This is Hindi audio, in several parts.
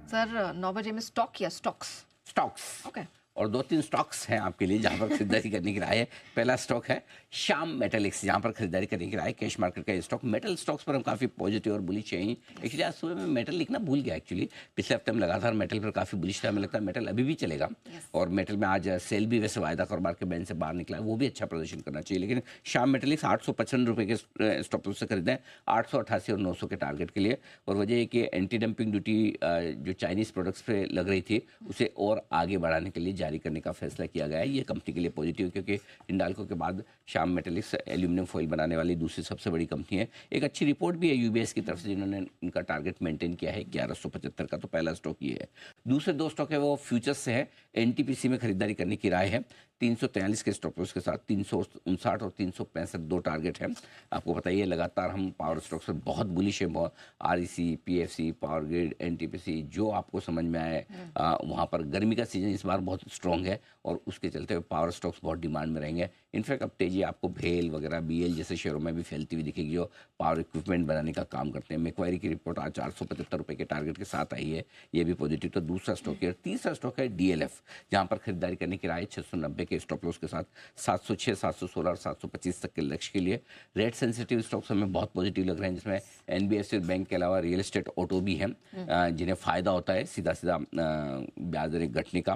सर 9 बजे में स्टॉक या स्टॉक्स? Stocks okay. और 2-3 स्टॉक्स हैं आपके लिए जहां पर खरीदारी करने की राय है। पहला स्टॉक है श्याम मेटालिक्स, जहां पर खरीदारी करने की राय है। कैश मार्केट का ये स्टॉक। मेटल स्टॉक्स पर हम काफ़ी पॉजिटिव और बुलिश हैं। एक्चुअली आज सुबह में मेटल लिखना भूल गया एक्चुअली। पिछले हफ्ते हम लगातार मेटल पर काफ़ी बुलिश था। हमें लगता है मेटल अभी भी चलेगा। और मेटल में आज सेल भी वैसे वायदा कारोबार के बैंड से बाहर निकला है, वो भी अच्छा प्रदर्शन करना चाहिए। लेकिन श्याम मेटालिक्स 855 रुपये के स्टॉप लॉस से खरीदें 888 और 900 के टारगेट के लिए। और वजह है कि एंटी डंपिंग ड्यूटी जो चाइनीज़ प्रोडक्ट्स पे लग रही थी उसे और आगे बढ़ाने के लिए जारी करने का फैसला किया गया है। ये कंपनी के लिए पॉजिटिव है, क्योंकि हिंडाल्को के बाद श्याम मेटालिक्स एल्यूमिनियम फॉइल बनाने वाली दूसरी सबसे बड़ी कंपनी है। एक अच्छी रिपोर्ट भी है यूबीएस की तरफ से, जिन्होंने इनका टारगेट मेंटेन किया है 1175 का। तो पहला स्टॉक ये है। दूसरे दो स्टॉक है वो फ्यूचर्स से है। एनटीपीसी में खरीदारी करने की राय है। 343 के स्टॉप लॉस के साथ 359 और 365 दो टारगेट है। आपको बताइए लगातार हम पावर स्टॉक्स पर बहुत बुलिश है। REC, PFC, power grid, NTPC, जो आपको समझ में आए वहाँ पर गर्मी का सीजन इस बार बहुत स्ट्रॉन्ग है और उसके चलते हुए पावर स्टॉक्स बहुत डिमांड में रहेंगे। इनफैक्ट अब तेजी आपको भेल वगैरह, बीएल जैसे शेयरों में भी फैलती हुई दिखेगी, जो पावर इक्विपमेंट बनाने का काम करते हैं। मैक्वायरी की रिपोर्ट आज 475 रुपये के टारगेट के साथ आई है, ये भी पॉजिटिव। तो दूसरा स्टॉक है। तीसरा स्टॉक है डीएलएफ, जहाँ पर खरीदारी करने की राय 690 के स्टॉप लॉस के साथ 706, 716 और 725 तक के लक्ष्य के लिए। रेट सेंसिटिव स्टॉक्स हमें बहुत पॉजिटिव लग रहे हैं, जिसमें एनबीएफसी बैंक के अलावा रियल एस्टेट, ऑटो भी हैं, जिन्हें फ़ायदा होता है सीधा सीधा ब्याज दरें घटने का।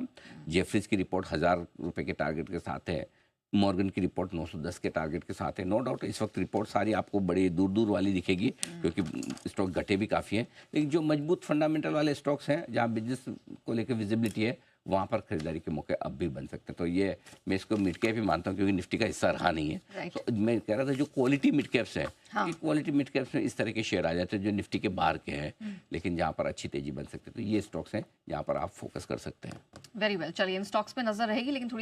जेफरीज की रिपोर्ट 1000 रुपये के टारगेट के साथ है। मॉर्गन की रिपोर्ट 910 के टारगेट के साथ है। नो डाउट इस वक्त रिपोर्ट सारी आपको बड़ी दूर दूर वाली दिखेगी, क्योंकि स्टॉक घटे भी काफ़ी हैं। लेकिन जो मजबूत फंडामेंटल वाले स्टॉक्स हैं, जहाँ बिजनेस को लेकर विजिबिलिटी है, वहाँ पर खरीदारी के मौके अब भी बन सकते हैं। तो ये मैं इसको मिड कैप ही मानता हूँ, क्योंकि निफ्टी का हिस्सा रहा नहीं है। तो मैं कह रहा था जो क्वालिटी मिड कैप्स हैं, क्वालिटी मिड कैप्स में इस तरह के शेयर आ जाते हैं जो निफ्टी के बाहर के हैं, लेकिन जहाँ पर अच्छी तेजी बन सकती है। तो ये स्टॉक्स हैं जहाँ पर आप फोकस कर सकते हैं। वेरी वेल, चलिए इन स्टॉक्स पे नजर रहेगी, लेकिन थोड़ी